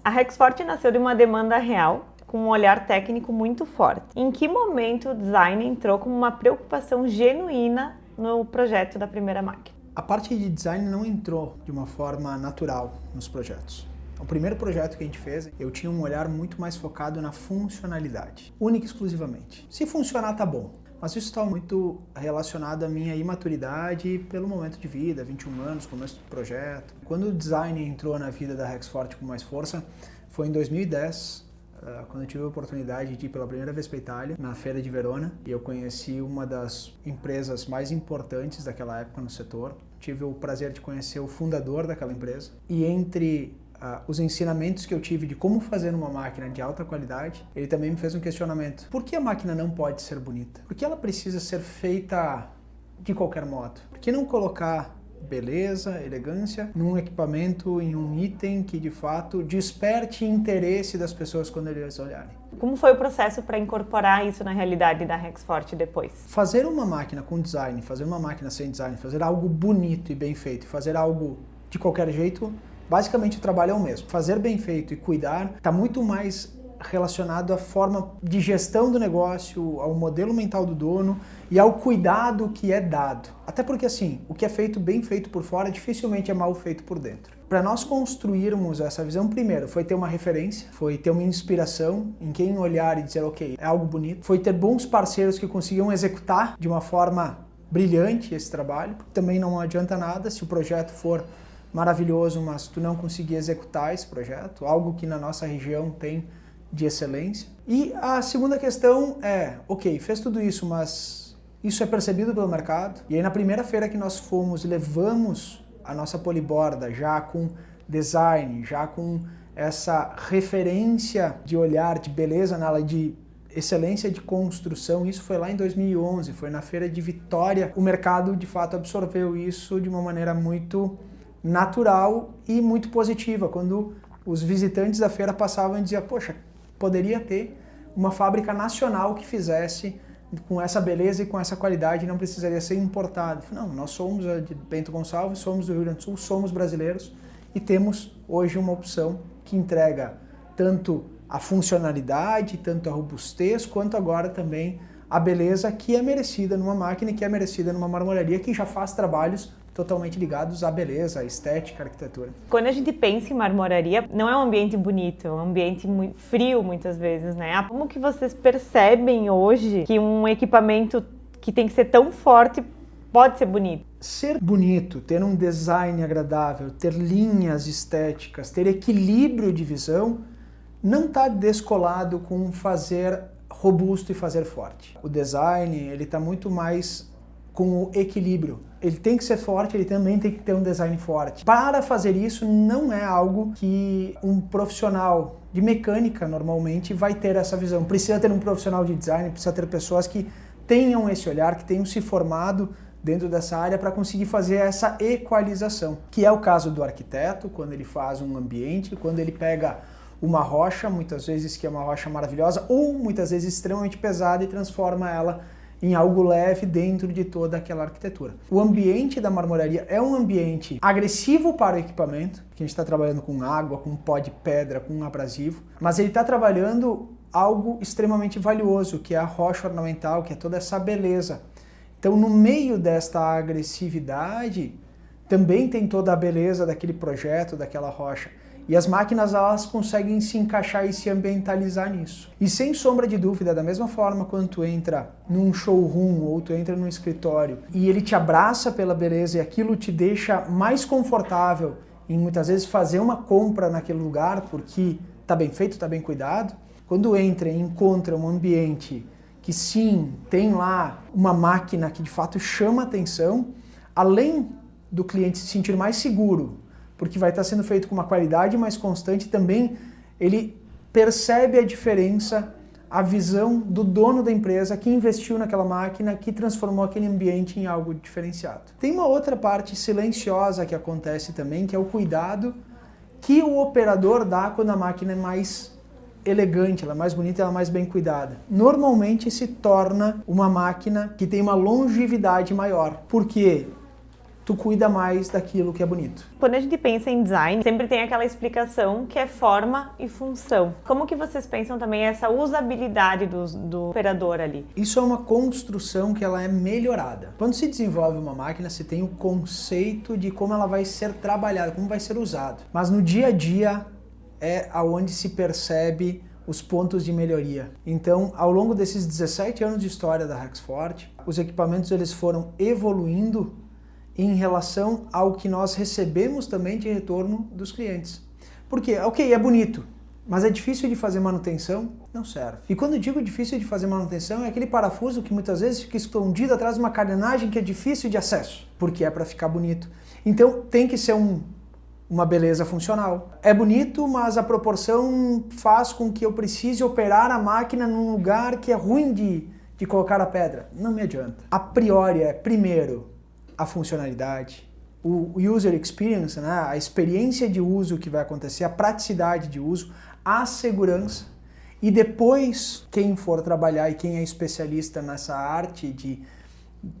A Rexforte nasceu de uma demanda real, com um olhar técnico muito forte. Em que momento o design entrou como uma preocupação genuína no projeto da primeira máquina? A parte de design não entrou de uma forma natural nos projetos. O primeiro projeto que a gente fez, eu tinha um olhar muito mais focado na funcionalidade, única e exclusivamente. Se funcionar, tá bom. Mas isso está muito relacionado à minha imaturidade pelo momento de vida, 21 anos, começo do projeto. Quando o design entrou na vida da Rexforte com mais força, foi em 2010, quando eu tive a oportunidade de ir pela primeira vez para a Itália, na Feira de Verona, e eu conheci uma das empresas mais importantes daquela época no setor. Tive o prazer de conhecer o fundador daquela empresa, e entre os ensinamentos que eu tive de como fazer uma máquina de alta qualidade, ele também me fez um questionamento. Por que a máquina não pode ser bonita? Por que ela precisa ser feita de qualquer modo? Por que não colocar beleza, elegância num equipamento, em um item que de fato desperte interesse das pessoas quando eles olharem? Como foi o processo para incorporar isso na realidade da Rexforte depois? Fazer uma máquina com design, fazer uma máquina sem design, fazer algo bonito e bem feito, fazer algo de qualquer jeito, basicamente o trabalho é o mesmo. Fazer bem feito e cuidar está muito mais relacionado à forma de gestão do negócio, ao modelo mental do dono e ao cuidado que é dado. Até porque assim, o que é feito bem feito por fora dificilmente é mal feito por dentro. Para nós construirmos essa visão, primeiro foi ter uma referência, foi ter uma inspiração em quem olhar e dizer, ok, é algo bonito. Foi ter bons parceiros que conseguiam executar de uma forma brilhante esse trabalho. Também não adianta nada se o projeto for maravilhoso, mas tu não conseguir executar esse projeto, algo que na nossa região tem de excelência. E a segunda questão é, ok, fez tudo isso, mas isso é percebido pelo mercado? E aí na primeira feira que nós fomos, levamos a nossa poliborda já com design, já com essa referência de olhar, de beleza nela, de excelência de construção, isso foi lá em 2011, foi na feira de Vitória. O mercado de fato absorveu isso de uma maneira muito natural e muito positiva, quando os visitantes da feira passavam e diziam, poxa, poderia ter uma fábrica nacional que fizesse com essa beleza e com essa qualidade, não precisaria ser importado. Não, nós somos de Bento Gonçalves, somos do Rio Grande do Sul, somos brasileiros e temos hoje uma opção que entrega tanto a funcionalidade, tanto a robustez, quanto agora também a beleza que é merecida numa máquina e que é merecida numa marmoraria que já faz trabalhos totalmente ligados à beleza, à estética, à arquitetura. Quando a gente pensa em marmoraria, não é um ambiente bonito, é um ambiente muito frio muitas vezes, né? Como que vocês percebem hoje que um equipamento que tem que ser tão forte pode ser bonito? Ser bonito, ter um design agradável, ter linhas estéticas, ter equilíbrio de visão, não está descolado com fazer robusto e fazer forte. O design, ele está muito mais com o equilíbrio. Ele tem que ser forte, ele também tem que ter um design forte. Para fazer isso, não é algo que um profissional de mecânica normalmente vai ter essa visão. Precisa ter um profissional de design, precisa ter pessoas que tenham esse olhar, que tenham se formado dentro dessa área para conseguir fazer essa equalização, que é o caso do arquiteto, quando ele faz um ambiente, quando ele pega uma rocha, muitas vezes que é uma rocha maravilhosa, ou muitas vezes extremamente pesada e transforma ela em algo leve dentro de toda aquela arquitetura. O ambiente da marmoraria é um ambiente agressivo para o equipamento, que a gente está trabalhando com água, com pó de pedra, com um abrasivo, mas ele está trabalhando algo extremamente valioso, que é a rocha ornamental, que é toda essa beleza. Então, no meio desta agressividade, também tem toda a beleza daquele projeto, daquela rocha. E as máquinas, elas conseguem se encaixar e se ambientalizar nisso. E sem sombra de dúvida, da mesma forma quando tu entra num showroom ou tu entra num escritório e ele te abraça pela beleza e aquilo te deixa mais confortável em muitas vezes fazer uma compra naquele lugar porque tá bem feito, tá bem cuidado. Quando entra e encontra um ambiente que sim, tem lá uma máquina que de fato chama atenção, além do cliente se sentir mais seguro, porque vai estar sendo feito com uma qualidade mais constante, também ele percebe a diferença, a visão do dono da empresa que investiu naquela máquina, que transformou aquele ambiente em algo diferenciado. Tem uma outra parte silenciosa que acontece também, que é o cuidado que o operador dá quando a máquina é mais elegante, ela é mais bonita, ela é mais bem cuidada. Normalmente se torna uma máquina que tem uma longevidade maior, porque tu cuida mais daquilo que é bonito. Quando a gente pensa em design, sempre tem aquela explicação que é forma e função. Como que vocês pensam também essa usabilidade do operador ali? Isso é uma construção que ela é melhorada. Quando se desenvolve uma máquina, se tem o conceito de como ela vai ser trabalhada, como vai ser usada. Mas no dia a dia é aonde se percebe os pontos de melhoria. Então, ao longo desses 17 anos de história da Rexforte, os equipamentos eles foram evoluindo em relação ao que nós recebemos também de retorno dos clientes. Porque, ok, é bonito, mas é difícil de fazer manutenção? Não serve. E quando eu digo difícil de fazer manutenção, é aquele parafuso que muitas vezes fica escondido atrás de uma carenagem que é difícil de acesso, porque é para ficar bonito. Então, tem que ser uma beleza funcional. É bonito, mas a proporção faz com que eu precise operar a máquina num lugar que é ruim de colocar a pedra. Não me adianta. A priori é, primeiro, a funcionalidade, o user experience, né? A experiência de uso que vai acontecer, a praticidade de uso, a segurança, e depois quem for trabalhar e quem é especialista nessa arte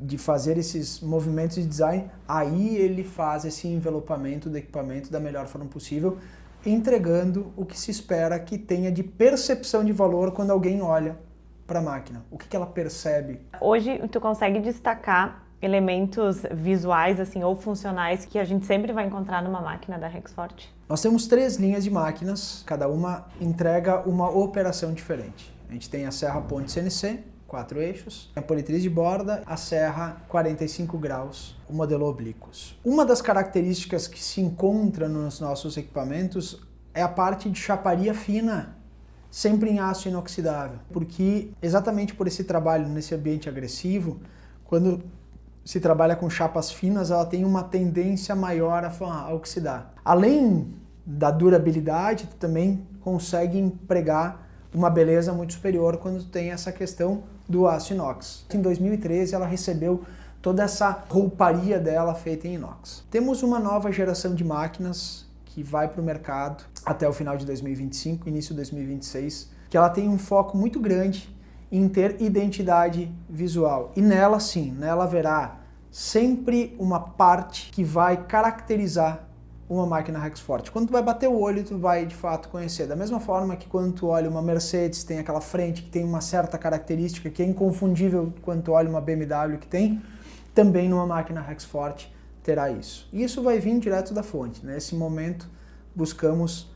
de fazer esses movimentos de design, aí ele faz esse envelopamento do equipamento da melhor forma possível, entregando o que se espera que tenha de percepção de valor quando alguém olha para a máquina. O que ela percebe? Hoje tu consegue destacar elementos visuais assim ou funcionais que a gente sempre vai encontrar numa máquina da Rexforte? Nós temos 3 linhas de máquinas, cada uma entrega uma operação diferente. A gente tem a serra ponte CNC, 4 eixos, a politriz de borda, a serra 45 graus, o modelo oblíquos. Uma das características que se encontra nos nossos equipamentos é a parte de chaparia fina, sempre em aço inoxidável, porque exatamente por esse trabalho nesse ambiente agressivo, quando se trabalha com chapas finas, ela tem uma tendência maior a oxidar. Além da durabilidade, tu também consegue empregar uma beleza muito superior quando tu tem essa questão do aço inox. Em 2013 ela recebeu toda essa rouparia dela feita em inox. Temos uma nova geração de máquinas que vai para o mercado até o final de 2025, início de 2026, que ela tem um foco muito grande em ter identidade visual. E nela sim, nela haverá sempre uma parte que vai caracterizar uma máquina Rexforte. Quando tu vai bater o olho, tu vai de fato conhecer. Da mesma forma que quando tu olha uma Mercedes, tem aquela frente que tem uma certa característica que é inconfundível quando tu olha uma BMW que tem, também numa máquina Rexforte terá isso. E isso vai vir direto da fonte. Nesse momento, buscamos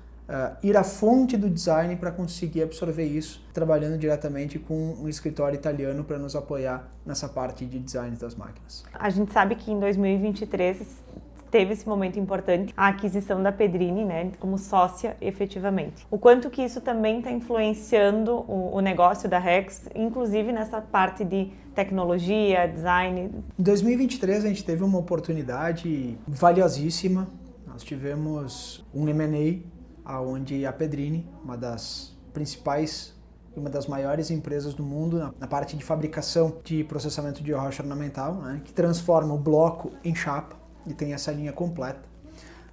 ir à fonte do design para conseguir absorver isso, trabalhando diretamente com um escritório italiano para nos apoiar nessa parte de design das máquinas. A gente sabe que em 2023 teve esse momento importante, a aquisição da Pedrini, né, como sócia efetivamente. O quanto que isso também está influenciando o negócio da Rex, inclusive nessa parte de tecnologia, design? Em 2023 a gente teve uma oportunidade valiosíssima. Nós tivemos um M&A onde a Pedrini, uma das principais e uma das maiores empresas do mundo na parte de fabricação de processamento de rocha ornamental, né, que transforma o bloco em chapa e tem essa linha completa,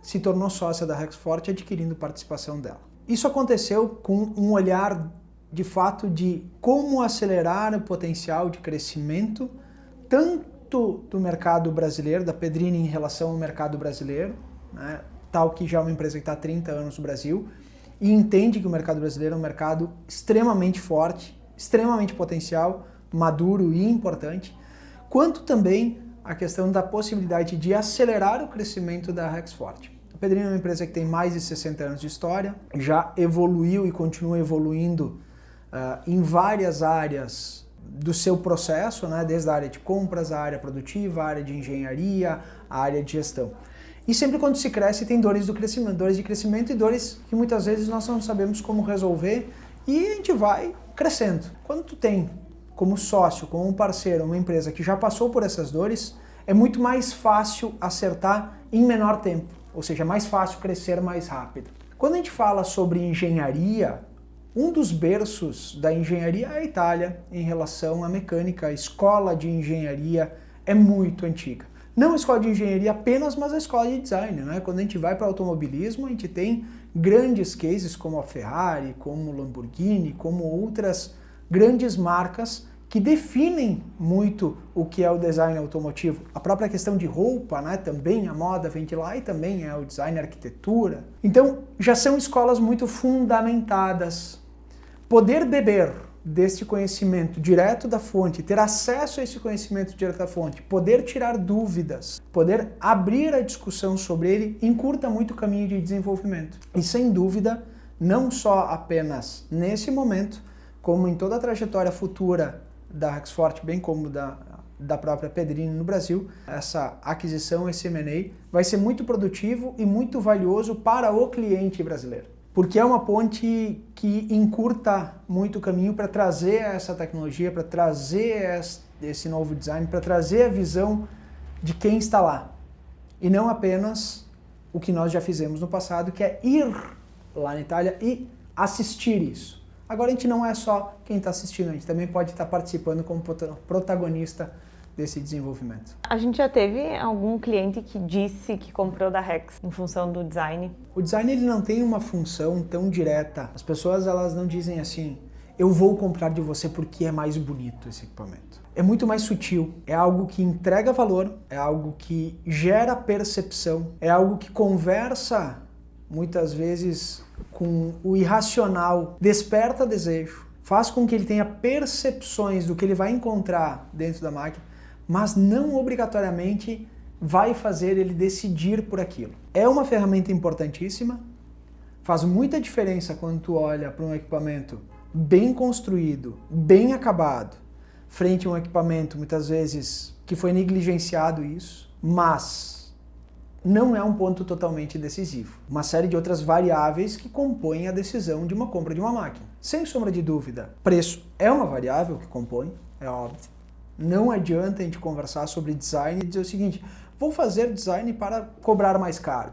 se tornou sócia da Rexforte adquirindo participação dela. Isso aconteceu com um olhar de fato de como acelerar o potencial de crescimento tanto do mercado brasileiro, da Pedrini em relação ao mercado brasileiro, né, tal que já é uma empresa que está há 30 anos no Brasil e entende que o mercado brasileiro é um mercado extremamente forte, extremamente potencial, maduro e importante, quanto também a questão da possibilidade de acelerar o crescimento da Rexforte. A Pedrini é uma empresa que tem mais de 60 anos de história, já evoluiu e continua evoluindo em várias áreas do seu processo, né, desde a área de compras, a área produtiva, a área de engenharia, a área de gestão. E sempre quando se cresce tem dores de crescimento e dores que muitas vezes nós não sabemos como resolver e a gente vai crescendo. Quando tu tem como sócio, como um parceiro, uma empresa que já passou por essas dores, é muito mais fácil acertar em menor tempo, ou seja, é mais fácil crescer mais rápido. Quando a gente fala sobre engenharia, um dos berços da engenharia é a Itália em relação à mecânica. A escola de engenharia é muito antiga. Não a escola de engenharia apenas, mas a escola de design, né? Quando a gente vai para o automobilismo, a gente tem grandes cases como a Ferrari, como o Lamborghini, como outras grandes marcas que definem muito o que é o design automotivo. A própria questão de roupa, né? Também a moda vem de lá e também é o design, a arquitetura. Então, já são escolas muito fundamentadas. Poder beber deste conhecimento direto da fonte, ter acesso a esse conhecimento direto da fonte, poder tirar dúvidas, poder abrir a discussão sobre ele, encurta muito o caminho de desenvolvimento. E sem dúvida, não só apenas nesse momento, como em toda a trajetória futura da Rexforte, bem como da própria Pedrini no Brasil, essa aquisição, esse M&A, vai ser muito produtivo e muito valioso para o cliente brasileiro. Porque é uma ponte que encurta muito o caminho para trazer essa tecnologia, para trazer esse novo design, para trazer a visão de quem está lá. E não apenas o que nós já fizemos no passado, que é ir lá na Itália e assistir isso. Agora a gente não é só quem está assistindo, a gente também pode estar participando como protagonista desse desenvolvimento. A gente já teve algum cliente que disse que comprou da Rex em função do design? O design ele não tem uma função tão direta. As pessoas elas não dizem assim, eu vou comprar de você porque é mais bonito esse equipamento. É muito mais sutil, é algo que entrega valor, é algo que gera percepção, é algo que conversa muitas vezes com o irracional, desperta desejo, faz com que ele tenha percepções do que ele vai encontrar dentro da máquina, mas não obrigatoriamente vai fazer ele decidir por aquilo. É uma ferramenta importantíssima, faz muita diferença quando tu olha para um equipamento bem construído, bem acabado, frente a um equipamento muitas vezes que foi negligenciado isso, mas não é um ponto totalmente decisivo. Uma série de outras variáveis que compõem a decisão de uma compra de uma máquina. Sem sombra de dúvida, preço é uma variável que compõe, é óbvio. Não adianta a gente conversar sobre design e dizer o seguinte, vou fazer design para cobrar mais caro.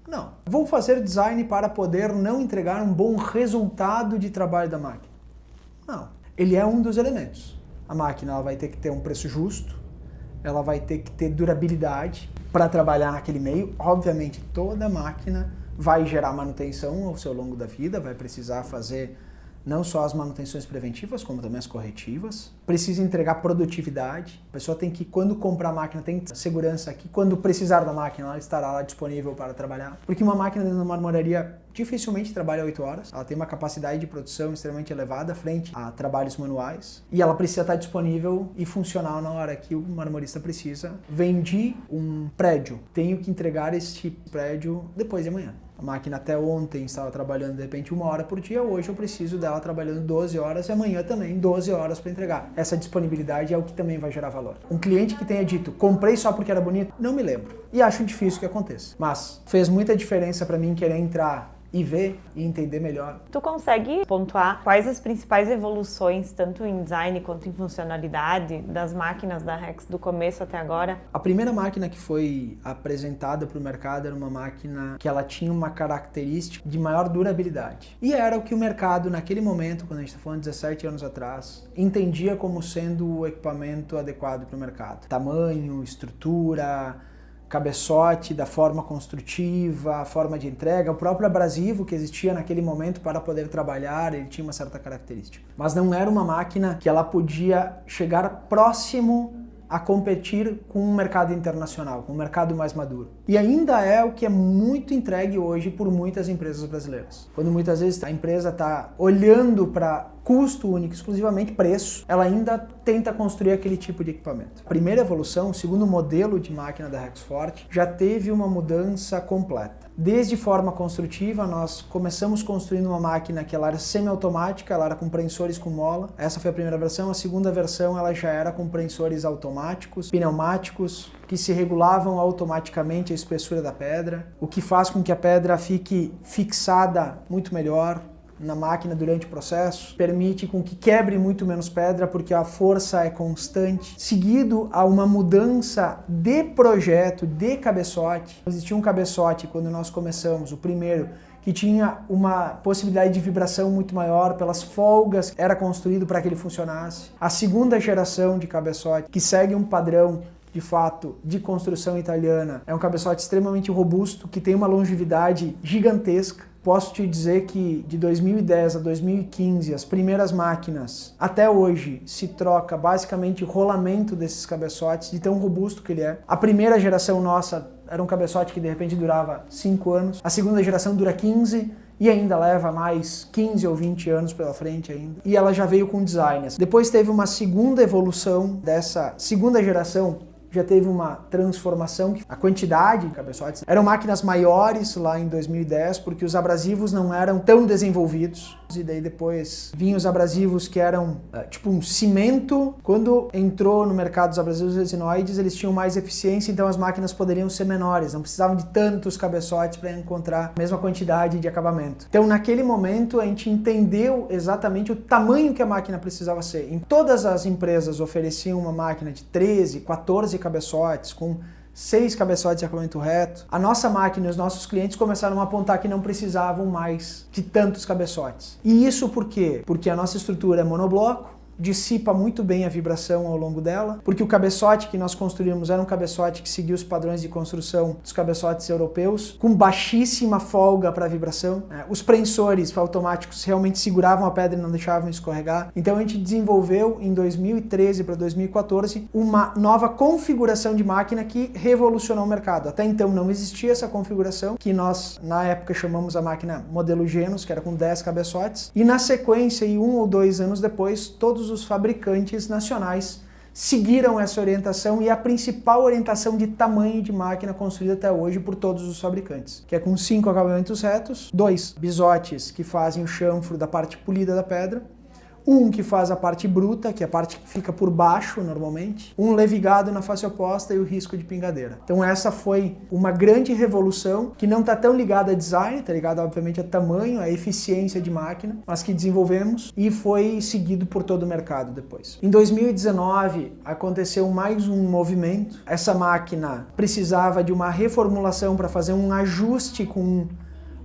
Não. Vou fazer design para poder não entregar um bom resultado de trabalho da máquina. Não. Ele é um dos elementos. A máquina ela vai ter que ter um preço justo, ela vai ter que ter durabilidade para trabalhar naquele meio. Obviamente, toda máquina vai gerar manutenção ao seu longo da vida, vai precisar fazer não só as manutenções preventivas, como também as corretivas. Precisa entregar produtividade. A pessoa tem que, quando comprar a máquina, tem que ter segurança que quando precisar da máquina, ela estará lá disponível para trabalhar. Porque uma máquina dentro de uma marmoraria dificilmente trabalha 8 horas. Ela tem uma capacidade de produção extremamente elevada frente a trabalhos manuais. E ela precisa estar disponível e funcional na hora que o marmorista precisa. Vendi um prédio. Tenho que entregar este prédio depois de amanhã. A máquina até ontem estava trabalhando de repente 1 hora por dia, hoje eu preciso dela trabalhando 12 horas e amanhã também 12 horas para entregar. Essa disponibilidade é o que também vai gerar valor. Um cliente que tenha dito, comprei só porque era bonito, não me lembro. E acho difícil que aconteça. Mas fez muita diferença para mim querer entrar e ver e entender melhor. Tu consegue pontuar quais as principais evoluções, tanto em design quanto em funcionalidade, das máquinas da Rex do começo até agora? A primeira máquina que foi apresentada para o mercado era uma máquina que ela tinha uma característica de maior durabilidade. E era o que o mercado, naquele momento, quando a gente está falando de 17 anos atrás, entendia como sendo o equipamento adequado para o mercado. Tamanho, estrutura, cabeçote, da forma construtiva, a forma de entrega, o próprio abrasivo que existia naquele momento para poder trabalhar, ele tinha uma certa característica. Mas não era uma máquina que ela podia chegar próximo a competir com um mercado internacional, com um mercado mais maduro. E ainda é o que é muito entregue hoje por muitas empresas brasileiras. Quando muitas vezes a empresa está olhando para custo único, exclusivamente preço, ela ainda tenta construir aquele tipo de equipamento. A primeira evolução, o segundo modelo de máquina da Rexforte, já teve uma mudança completa. Desde forma construtiva, nós começamos construindo uma máquina que ela era semiautomática, ela era com prensores com mola. Essa foi a primeira versão. A segunda versão ela já era com prensores automáticos, pneumáticos, que se regulavam automaticamente a espessura da pedra, o que faz com que a pedra fique fixada muito melhor na máquina durante o processo, permite com que quebre muito menos pedra porque a força é constante, seguido a uma mudança de projeto, de cabeçote. Existia um cabeçote quando nós começamos, o primeiro, que tinha uma possibilidade de vibração muito maior pelas folgas, era construído para que ele funcionasse. A segunda geração de cabeçote, que segue um padrão de fato, de construção italiana, é um cabeçote extremamente robusto, que tem uma longevidade gigantesca. Posso te dizer que de 2010 a 2015, as primeiras máquinas, até hoje, se troca basicamente o rolamento desses cabeçotes, de tão robusto que ele é. A primeira geração nossa era um cabeçote que de repente durava 5 anos, a segunda geração dura 15 e ainda leva mais 15 ou 20 anos pela frente ainda. E ela já veio com designers. Depois teve uma segunda evolução dessa segunda geração, já teve uma transformação, a quantidade de cabeçotes. Eram máquinas maiores lá em 2010, porque os abrasivos não eram tão desenvolvidos. E daí depois vinham os abrasivos que eram tipo um cimento. Quando entrou no mercado os abrasivos resinoides, eles tinham mais eficiência, então as máquinas poderiam ser menores, não precisavam de tantos cabeçotes para encontrar a mesma quantidade de acabamento. Então naquele momento a gente entendeu exatamente o tamanho que a máquina precisava ser. Em todas as empresas ofereciam uma máquina de 13, 14 cabeçotes, com 6 cabeçotes de acabamento reto. A nossa máquina e os nossos clientes começaram a apontar que não precisavam mais de tantos cabeçotes. E isso por quê? Porque a nossa estrutura é monobloco, dissipa muito bem a vibração ao longo dela, porque o cabeçote que nós construímos era um cabeçote que seguia os padrões de construção dos cabeçotes europeus, com baixíssima folga para vibração. Os prensores automáticos realmente seguravam a pedra e não deixavam escorregar. Então a gente desenvolveu em 2013 para 2014 uma nova configuração de máquina que revolucionou o mercado. Até então não existia essa configuração, que nós na época chamamos a máquina modelo Genus, que era com 10 cabeçotes, e na sequência, e 1 ou 2 anos depois, todos os fabricantes nacionais seguiram essa orientação, e a principal orientação de tamanho de máquina construída até hoje por todos os fabricantes, que é com 5 acabamentos retos, 2 bisotes que fazem o chanfro da parte polida da pedra, um que faz a parte bruta, que é a parte que fica por baixo normalmente, um levigado na face oposta e o risco de pingadeira. Então essa foi uma grande revolução que não está tão ligada a design, está ligada obviamente a tamanho, a eficiência de máquina, mas que desenvolvemos e foi seguido por todo o mercado depois. Em 2019 aconteceu mais um movimento. Essa máquina precisava de uma reformulação para fazer um ajuste com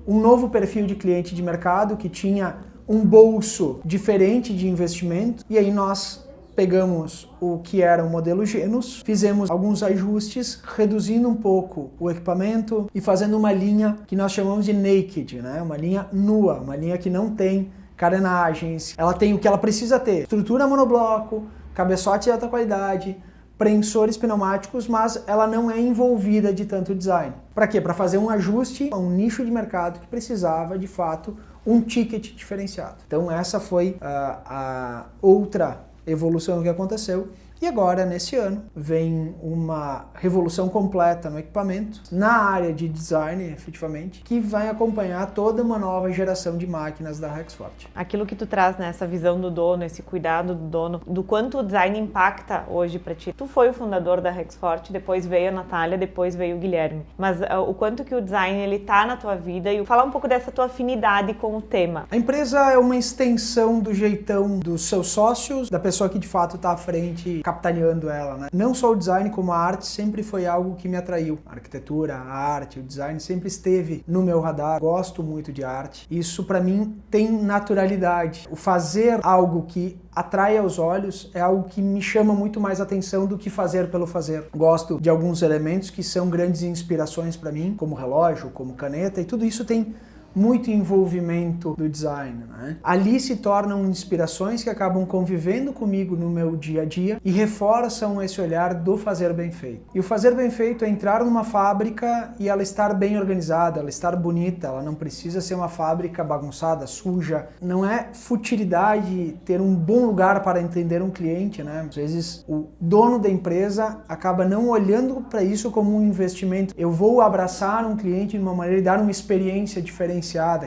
um novo perfil de cliente de mercado que tinha um bolso diferente de investimento, e aí nós pegamos o que era o modelo Genus, fizemos alguns ajustes, reduzindo um pouco o equipamento e fazendo uma linha que nós chamamos de naked, né? Uma linha nua, uma linha que não tem carenagens, ela tem o que ela precisa ter: estrutura monobloco, cabeçote de alta qualidade, prensores pneumáticos, mas ela não é envolvida de tanto design. Para quê? Para fazer um ajuste a um nicho de mercado que precisava, de fato, um ticket diferenciado. Então essa foi a outra evolução que aconteceu. E agora, nesse ano, vem uma revolução completa no equipamento, na área de design, efetivamente, que vai acompanhar toda uma nova geração de máquinas da Rexforte. Aquilo que tu traz, né, essa visão do dono, esse cuidado do dono, do quanto o design impacta hoje para ti. Tu foi o fundador da Rexforte, depois veio a Natália, depois veio o Guilherme. Mas o quanto que o design ele tá na tua vida, e falar um pouco dessa tua afinidade com o tema. A empresa é uma extensão do jeitão dos seus sócios, da pessoa que de fato está à frente, capitaneando ela, né? Não só o design, como a arte sempre foi algo que me atraiu. A arquitetura, a arte, o design sempre esteve no meu radar. Gosto muito de arte. Isso para mim tem naturalidade. O fazer algo que atrai aos olhos é algo que me chama muito mais atenção do que fazer pelo fazer. Gosto de alguns elementos que são grandes inspirações para mim, como relógio, como caneta, e tudo isso tem muito envolvimento do design, né? Ali se tornam inspirações que acabam convivendo comigo no meu dia a dia e reforçam esse olhar do fazer bem feito. E o fazer bem feito é entrar numa fábrica e ela estar bem organizada, ela estar bonita, ela não precisa ser uma fábrica bagunçada, suja. Não é futilidade ter um bom lugar para entender um cliente, né? Às vezes o dono da empresa acaba não olhando para isso como um investimento. Eu vou abraçar um cliente de uma maneira e dar uma experiência diferente.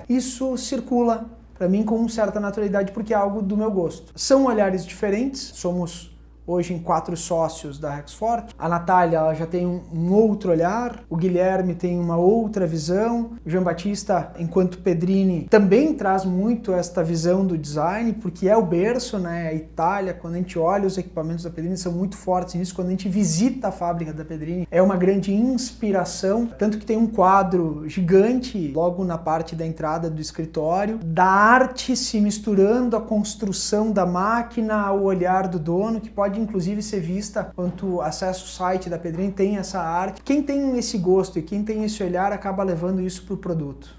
Isso circula para mim com certa naturalidade porque é algo do meu gosto. São olhares diferentes, somos hoje em 4 sócios da Rexforte. A Natália ela já tem um outro olhar, o Guilherme tem uma outra visão, o Jean Batista, enquanto Pedrini, também traz muito esta visão do design, porque é o berço, né? A Itália, quando a gente olha os equipamentos da Pedrini, são muito fortes nisso. Quando a gente visita a fábrica da Pedrini, é uma grande inspiração, tanto que tem um quadro gigante logo na parte da entrada do escritório, da arte se misturando à construção da máquina, ao olhar do dono, que pode inclusive ser vista quando tu acessa o site da Pedrini, tem essa arte. Quem tem esse gosto e quem tem esse olhar acaba levando isso para o produto.